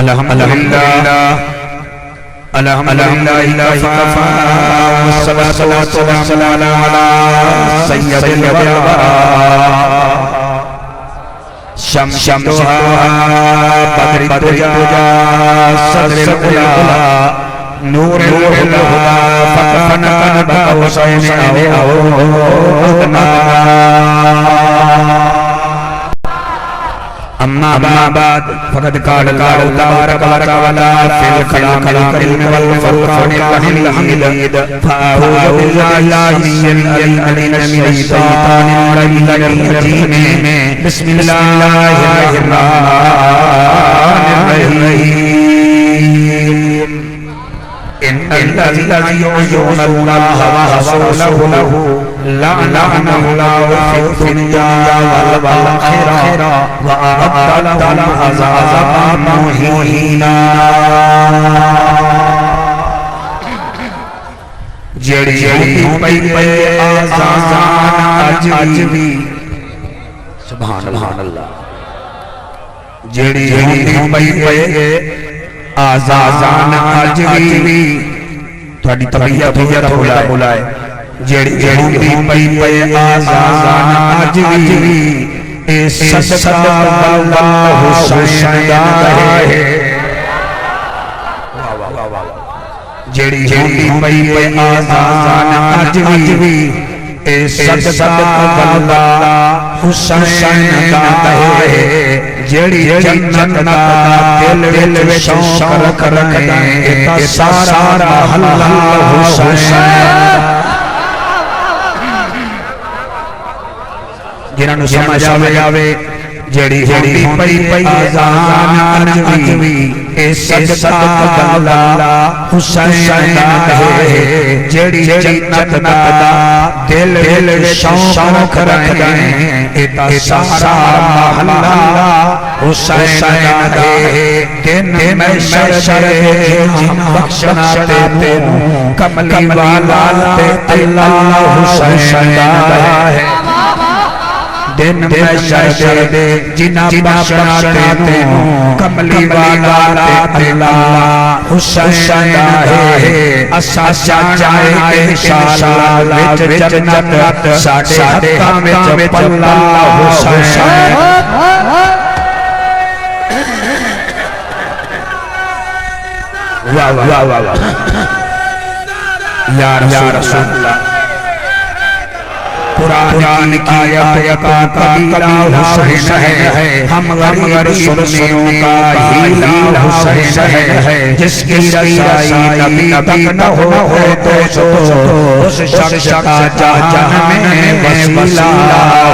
الحمدللہ الحمدللہ کفا والصلاة والسلام علی سید الورى شمس الضحى بدر الدجى صدر العلا نور الهدى فكفن قلب حسين او ادنى اما بعد فقد قال الله تبارك وتعالى في الكلام الكريم والفرقان الحميد فاعوذ بالله من الشيطان الرجيم بسم الله الرحمن الرحيم إن الذين يعصون الله ورسوله لعنهم الله في الدنيا والآخرة وأعد لهم عذابا مهينا جڑی پئی آزان اجوی سبحان اللہ جڑی پئی آزان اجوی تھوڑی طبیعت بلائے جڑی پئی آزان اجوی اے صدقہ اللہ حسین دا ہے جڑی پئی آزان اجوی اے صدقہ اللہ حسین دا ہے جڑی جنت دا دل وچ شوق رکھے اے سارا اللہ حسین جنہاں نوں سمجھ آوے جڑی پئی آزان اجوی اے صدقہ اللہ حسین دا ہے جڑی جنت دا دل وچ شوق رکھے اے سارا اللہ حسین دا ہے دن میں شر بخشنا تینوں کملی والا اللہ حسین دا ہے دن میں شر جنہ بخشنا تینوں کملی والا اللہ حسین دا ہے اسا چاہے کہ انشاءاللہ وچ جنت ساڈے ہتھاں وچ پلا حسین واہ واہ واہ یا رسول اللہ قرآن کی آیت کا قبیلہ حسین ہے ہم غریب سنیوں کا ہیلا حسین ہے جس کی رسائی نبی تک نہ ہو تو اس شخص کا جہان میں وسیلہ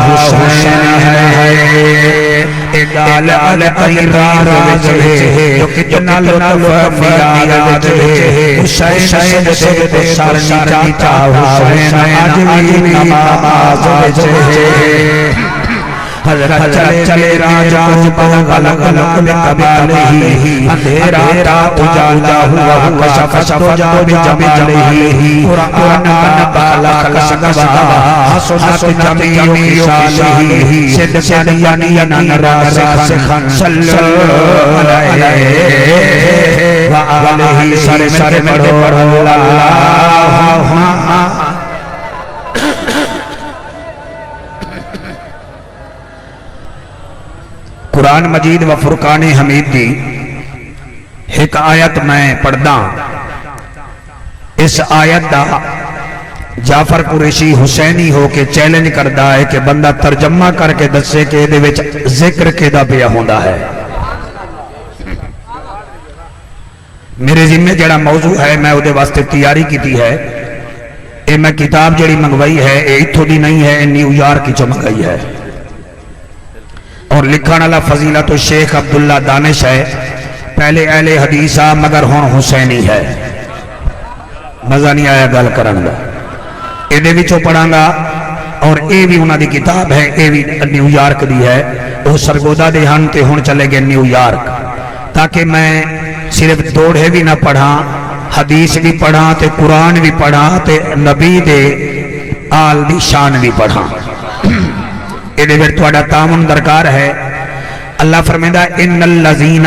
حسین ہے اقال القرار وجہ جو کتنا لطف میاد ہے حسین سے سر نیچا حسین اجوی نماز وجہ حضرت چلے راج پہنگل بقبالہی اندھیرا اجالا ہوا کشف تجا بجمالہی قرآن بالا کسگوا حسنت جمیع خصالہی صدقن یعنی راسخن صلی علیہ وآلہ سر پڑھو اللہم قرآن مجید و فرقان حمید دی ایک آیت میں پڑھدا اس آیت دا جعفر قریشی حسینی ہو کے چیلنج کردا ہے کہ بندہ ترجمہ کر کے دسے کہ دے وچ ذکر کیدا پیا ہوندا ہے میرے ذمہ جڑا موضوع ہے میں اودے واسطے تیاری کیتی ہے اے میں کتاب جڑی منگوائی ہے اے ایتھوں دی نہیں ہے نیو یارک کی منگائی ہے اور لکھن والا فضیلت الشیخ عبداللہ دانش ہے پہلے اہل حدیث مگر ہن حسینی ہے مزہ نہیں آیا گل کرن دا اے دے وچوں پڑھاں گا اور اے بھی انہاں دی کتاب ہے اے بھی نیو یارک دی ہے وہ سرگودا دے ہن تے ہن چلے گئے نیو یارک تاکہ میں صرف دوڑے بھی نہ پڑھاں حدیث بھی پڑھاں تے قرآن بھی پڑھاں تے نبی دے آل دی شان بھی پڑھاں ادھے پھر تھوڑا تعاون درکار ہے اللہ فرمیدہ ان الذین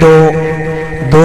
2 2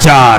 4।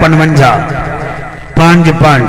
55 5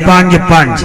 5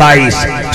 22।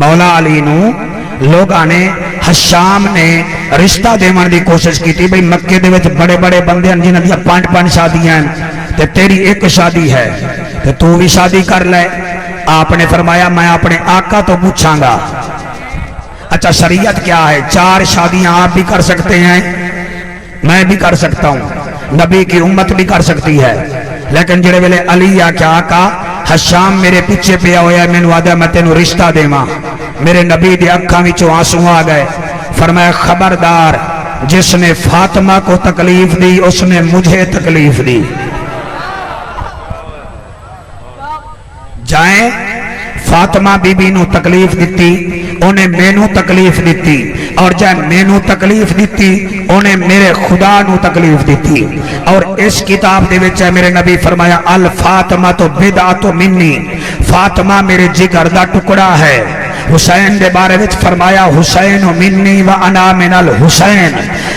مولا علی نو لوگاں نے حشام نے رشتہ دیون دی کوشش کی تھی بھئی مکے دے وچ بڑے بڑے بندے ہیں جنہاں دی 5 شادیاں ہیں تے تیری ایک شادی ہے تے تو بھی شادی کر لے. آپ نے فرمایا میں اپنے آقا تو پوچھاں گا. اچھا شریعت کیا ہے؟ 4 شادیاں آپ بھی کر سکتے ہیں، میں بھی کر سکتا ہوں، نبی کی امت بھی کر سکتی ہے. لیکن جڑے ویلے علی آکھیا آقا حشام میرے پیچھے پیا ہویا مینوں آدھا میں تینوں رشتہ دیواں، میرے نبی دی اکھاں وچوں آنسو آ گئے. فرمایا خبردار، جس نے فاطمہ کو تکلیف دی اس نے مجھے تکلیف دی. جائیں فاطمہ بی بی نو تکلیف دیتی انہیں مینوں تکلیف دیتی، اور جائیں مینوں تکلیف دیتی انہیں میرے خدا نو تکلیف دیتی. اور اس کتاب دے وچ ہے میرے نبی فرمایا الفاطمہ تو بدعت منی، فاطمہ میرے جگر دا ٹکڑا ہے. حسین دے بارے وچ فرمایا حسین منی و انا من الحسین،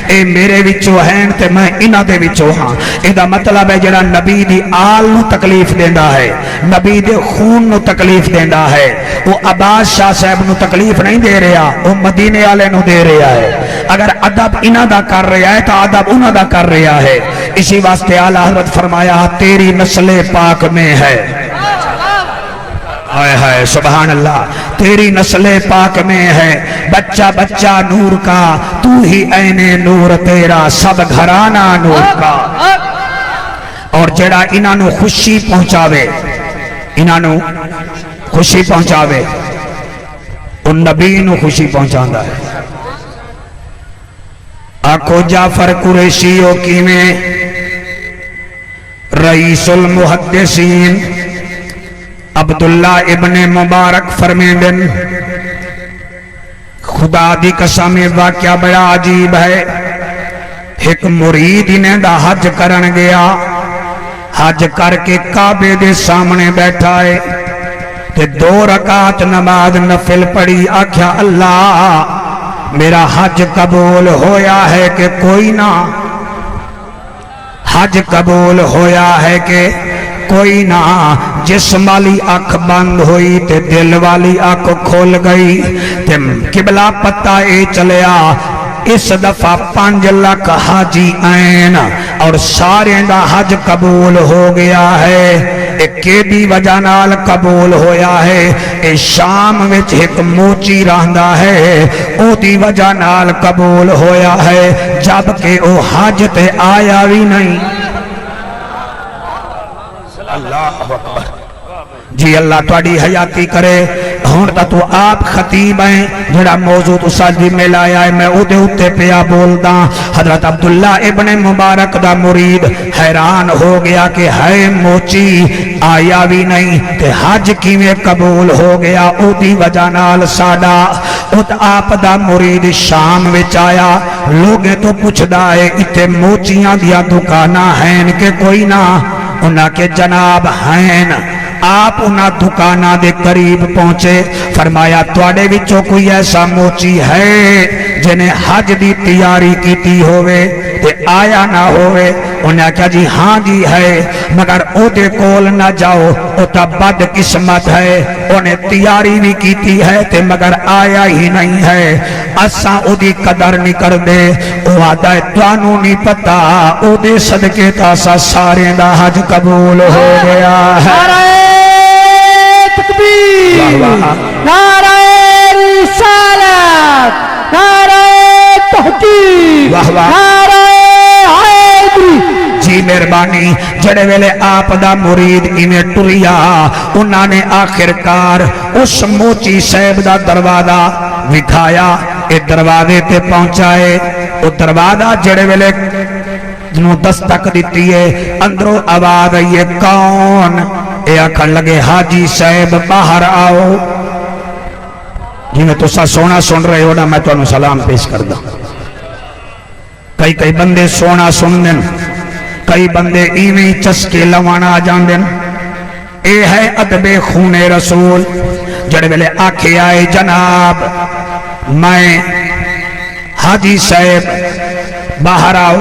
اے میرے وچوں ہیں تے میں انہاں دے وچوں ہاں. اے دا مطلب ہے جڑا نبی دی آل نو تکلیف دیندا ہے، نبی دے خون نو تکلیف دیندا ہے، وہ عباس شاہ صاحب نو تکلیف نہیں دے رہا، وہ مدینے والے نو دے رہا ہے. اگر ادب انہاں دا کر رہا ہے تو ادب انہاں دا کر رہا ہے. اسی واسطے اعلیٰ حضرت فرمایا تیری نسل پاک میں ہے، ہائے ہائے سبحان اللہ، تیری نسل پاک میں ہے. بچہ بچہ نور کا تو ہی عین نور تیرا، سب گھرانہ نور کا. اور جڑا انہاں نو خوشی پہنچاوے، انہاں نو خوشی پہنچاوے، ان نبی نو خوشی پہنچاندا ہے. آکھو جعفر قریشیو کیویں رئیس المحدثین عبداللہ ابن مبارک فرمیندن خدا دی قسم واقعہ بڑا عجیب ہے. ایک مرید انہیں دا حج کرن گیا، حج کر کے کعبے دے سامنے بیٹھا ہے تے 2 رکعت نماز نفل پڑھی. آکھیا اللہ میرا حج قبول ہویا ہے کہ کوئی نہ، حج قبول ہویا ہے کہ کوئی نہ. جسم والی اکھ بند ہوئی تے دل والی اکھ کھول گئی تے قبلہ پتہ اے چلیا اس دفعہ 5 لاکھ حاجی آئین اور سارے دا حج قبول ہو گیا ہے. ایک دی وجہ نال قبول ہویا ہے، اے شام وچ ایک موچی رہندا ہے او دی وجہ نال قبول ہویا ہے، جبکہ او حج تے آیا بھی نہیں. اللہ اکبر. جی اللہ تواڈی حیاتی کرے. ہن تا تو آپ خطیب ہیں، جڑا موضوع تو ساجی میں لایا ہے میں او دے اوتے پیا بولدا. حضرت عبداللہ ابن مبارک دا مرید حیران ہو گیا کہ ہے موچی آیا بھی نہیں تے حج کیویں قبول ہو گیا. او دی وجہ نال ساڈا ات آپ دا مرید شام وچ آیا، لوگے تو پوچھدا ہے ایتھے موچیاں دیا دکاناں ہیں کہ کوئی نہ؟ انہاں کے جناب ہیں. آپ انہاں دکانہ دے قریب پہنچے، فرمایا تواڈے وچوں کوئی ایسا موچی ہے جنہیں حج دی تیاری کیتی ہوئے تے آیا نہ ہوئے؟ انہاں کہا جی ہاں جی ہے، مگر او دے کول نہ جاؤ، او تا بد قسمت ہے، انہیں تیاری بھی کیتی ہے تے مگر آیا ہی نہیں ہے. اساں او دی قدر نہیں کر دے. او آدھا ہے توانوں نہیں پتا او دے صدقے تاسا سارے دا حج قبول ہو گیا ہے. نعرہ رسالت، نعرہ تحقیق، نعرہ حیدری. جی مہربانی. جڑے ویلے آپ دا مرید ایویں ٹریا، انہاں نے آخرکار اس موچی صاحب دا دروازہ وکھایا، اے دروازے تے پہنچائے. او دروازہ جڑے ویلے نو دستک دیتی ہے، اندروں آواز آئی ہے کون؟ اے آکھن لگے حاجی صاحب باہر آؤ. جی میں تو سونا سن رہے ہو نا، میں تو انہوں سلام پیش کر دا. کئی بندے سونا سن دن، کئی بندے ایویں چسکے لوانا جان دن. اے ہے ادب خون رسول. جڑے ویلے آکھے آئے جناب میں حاجی صاحب باہر آؤ،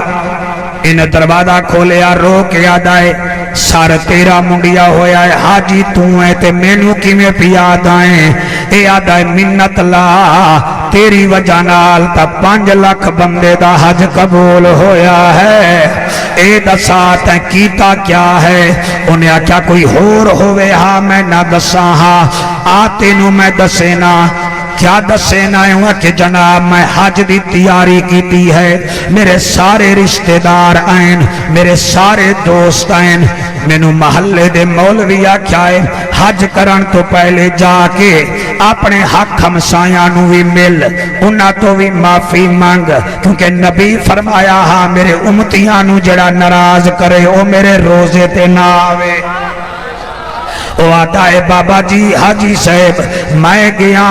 ان دروازہ کھولیا، رو کے آدھائے سار تیرا منڈیا ہویا ہے، حاجی تو ہے تے مینوں کی میں پیاد آئیں. اے آدھا منت لا تیری وجہ نال تا 5 لاکھ بندے دا حج قبول ہویا ہے اے دسا تے کیتا کیا ہے انہیں آکھیا کوئی ہور ہوئے ہاں میں نہ دسا ہاں آتے نو میں دسے نا کیا دسے نہ ہوا کہ جناب میں حج دی تیاری کیتی ہے میرے سارے رشتہ دار آئین میرے سارے دوست آئین مینوں محلے دے مولوی آکھیا ہے حج کرن تو پہلے جا کے اپنے حق ہمسایاں نو بھی مل انہاں تو بھی معافی مانگ کیونکہ نبی فرمایا ہاں میرے امتیاں نو جڑا ناراض کرے او میرے روزے تے نہ آوے وہ آتا ہے بابا جی حاجی صاحب میں گیا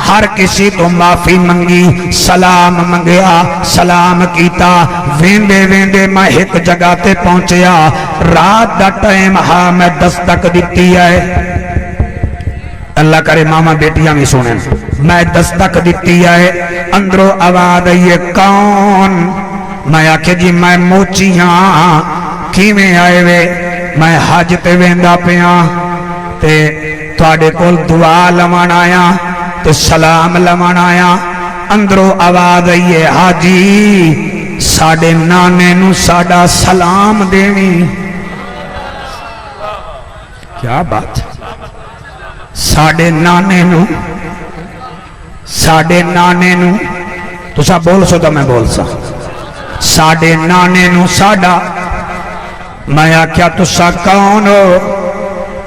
ہر کسی تو معافی منگی سلام منگیا سلام کیتا ویندے ویندے میں ایک جگہ تے پہنچیا رات دا ٹائم ہاں میں دستک دیتی ہے اللہ کرے ماما بیٹیاں بھی سنیں میں دستک دیتی ہے اندروں آواز یہ کون میں آکھے جی میں موچیاں کیویں آئے وے میں حج تے ویندا پیاں تے تواڈے کول دعا لوان آیا تے سلام لوان آیا اندروں آواز آئی ہے حاجی ساڈے نانے نو ساڈا سلام دینی کیا بات ساڈے نانے نو تسا بول سو تو میں بول سا ساڈے نانے نو ساڈا میں آکھیا تسا کون ہو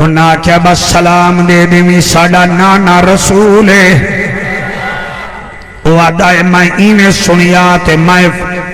انہاں آکھیا بس سلام دے دیویں ساڈا نانا رسول ہے وہ آدھا ہے میں ایویں سنیا تے میں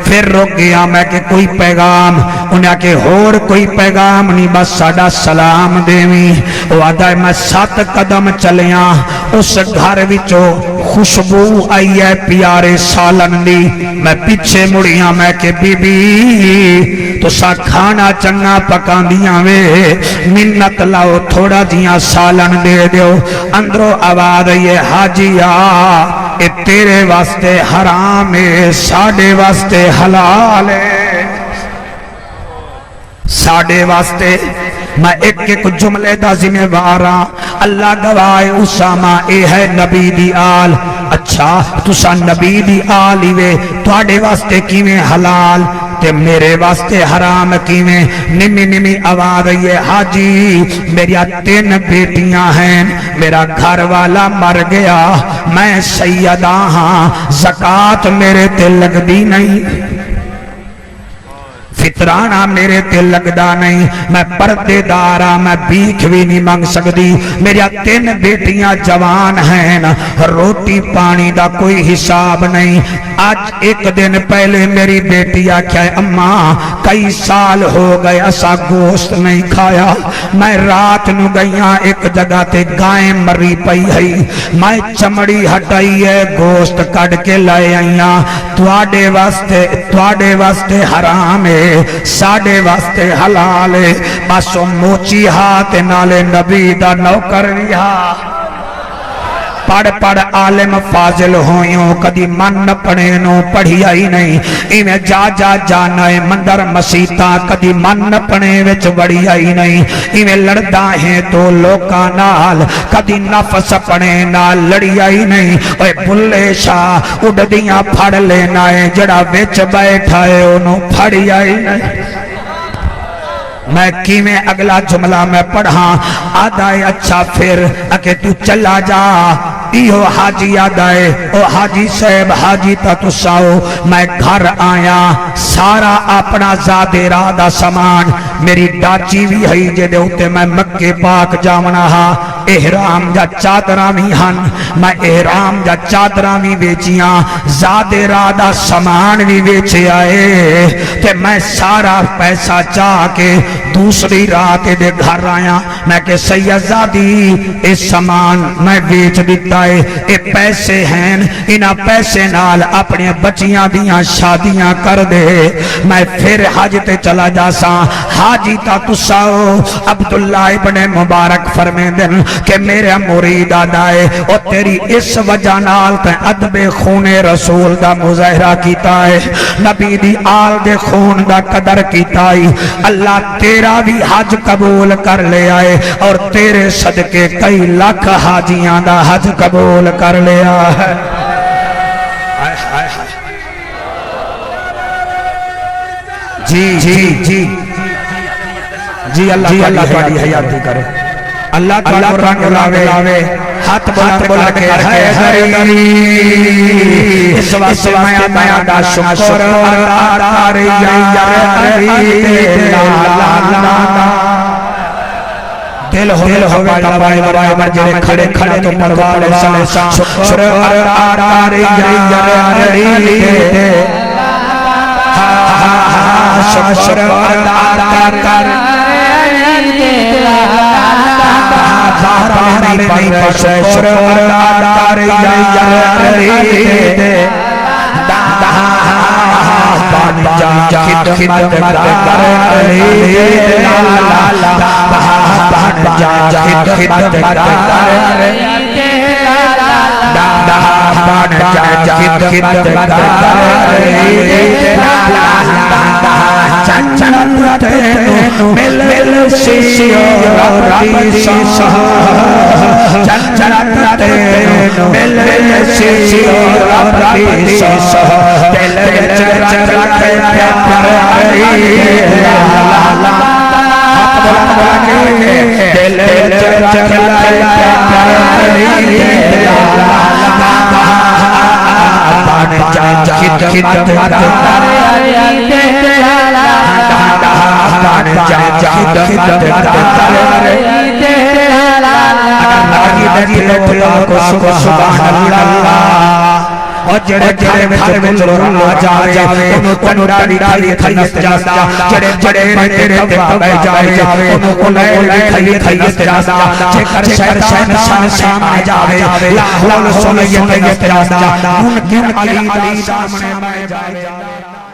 پھر رک گیا میں کہ کوئی پیغام انہیں کہ ہور کوئی پیغام نہیں بس ساڈا سلام دیویں وہ آدھا ہے میں 7 قدم چلیاں اس گھر وچوں خوشبو آئی ہے پیارے سالن دی میں پیچھے مڑیاں میں کہ بی بی تو سا کھانا چنگا پکاندیاں وے منت لاؤ تھوڑا جیاں سالن دے دیو اندروں آواز یہ حاجیا اے تیرے واسطے حرام ہے ساڈے واسطے حلال ہے ساڈے واسطے میں ایک جملے دا ذمہ وارا اللہ گواہ اسامہ اے ہے نبی دی آل اچھا تسا نبی دی آل ہی وے تواڈے واسطے کیویں حلال تے میرے واسطے حرام کیویں نمی نمی آواز یہ حاجی میری 3 بیٹیاں ہیں میرا گھر والا مر گیا میں سیدہ ہاں زکاة میرے تے لگ دی نہیں فطرانہ میرے تے لگدا نہیں میں پردے دارا میں بھیک بھی نہیں مانگ سکتی میری 3 بیٹیاں جوان ہیں روٹی پانی دا کوئی حساب نہیں آج ایک دن پہلے میری بیٹی آکھیا ہے اماں کئی سال ہو گئے اسا گوشت نہیں کھایا میں رات نو گئیاں ایک جگہ تے گائیں مری پئی ہے میں چمڑی ہٹائی ہے گوشت کٹ کے لائے آئیاں تواڈے واسطے حرام ہے ساڈے واسطے حلال ہے بس موچی ہاتھ نالے نبی دا نوکر رہا پڑھ عالم فاضل ہوئیوں کدی من پڑھے نو پڑھی آئی نہیں ایویں جا جانا مندر مسیطہ کدی من پڑھے وچ وڑی آئی نہیں ایویں لڑدا ہیں تو لوکاں نال کدی نفس پڑھے نال لڑی آئی نہیں اوے بلے شاہ اڑدیاں پھڑ لینا ہے جڑا وچ بیٹھا ہے انہوں پھڑی آئی نہیں میں کیویں اگلا جملہ میں پڑھا آدھا ہے اچھا پھر اکے تو چلا جا ایہو حاجی آدھائے او حاجی صاحب حاجی تا تساؤ میں گھر آیا سارا اپنا زادے رادہ سامان میری ڈاچی بھی ہے جے دے ہوتے میں مکے پاک جامنا ہا احرام جا چادرہ بھی ہن میں احرام جا چادرہ بھی بیچیاں زادے رادہ سامان بھی بیچے آئے تے میں سارا پیسہ چاہ کے دوسری رات دے گھر آیا میں کہ سیدزادی اس سامان میں بیچ دیتا ہے اے پیسے ہیں انہا پیسے نال اپنے بچیاں دیاں شادیاں کر دے میں پھر حج تے چلا جا سا حاجی تا تساؤ عبداللہ ابن مبارک فرمے دن کہ میرا مرید آدا ہے اور تیری اس وجہ نال تے ادب خون رسول دا مظاہرہ کیتا ہے، نبی دی آل دے خون دا قدر کیتا ہے، اللہ تیرا بھی حج قبول کر لے آئے اور تیرے صدقے کئی لاکھ حاجیاں دا حج قبول کر لیا ہے۔ جی جی جی جی اللہ تھوڑی حیاتی کرے، اللہ تھوڑا لاوے ہاتھ بلند کے حیدری، اس واسطے میں آدھا شکر ادا دل ہوئے تبائے برائے جنہیں کھڑے کھڑے تو پروار سا شکر ادا شکر ادا کر بارانی پر شکر ادا جا خدمت کر مل سی ربی سا جنت مل سی ربی سا دل وچ رکھ پیاری دل وچ رکھ پیاری بن جا خدمت اور جڑے جڑے میں ضرور آ جاوے انہوں ڈالی ڈالی کھلیت جاستا جڑے جڑے میں تیرے تبے جاوے انہوں لے کھلیت جاستا چکر شہر شہر شام آ جاوے لاہول سنیت جاستا ممکن علی سامنے میں جاوے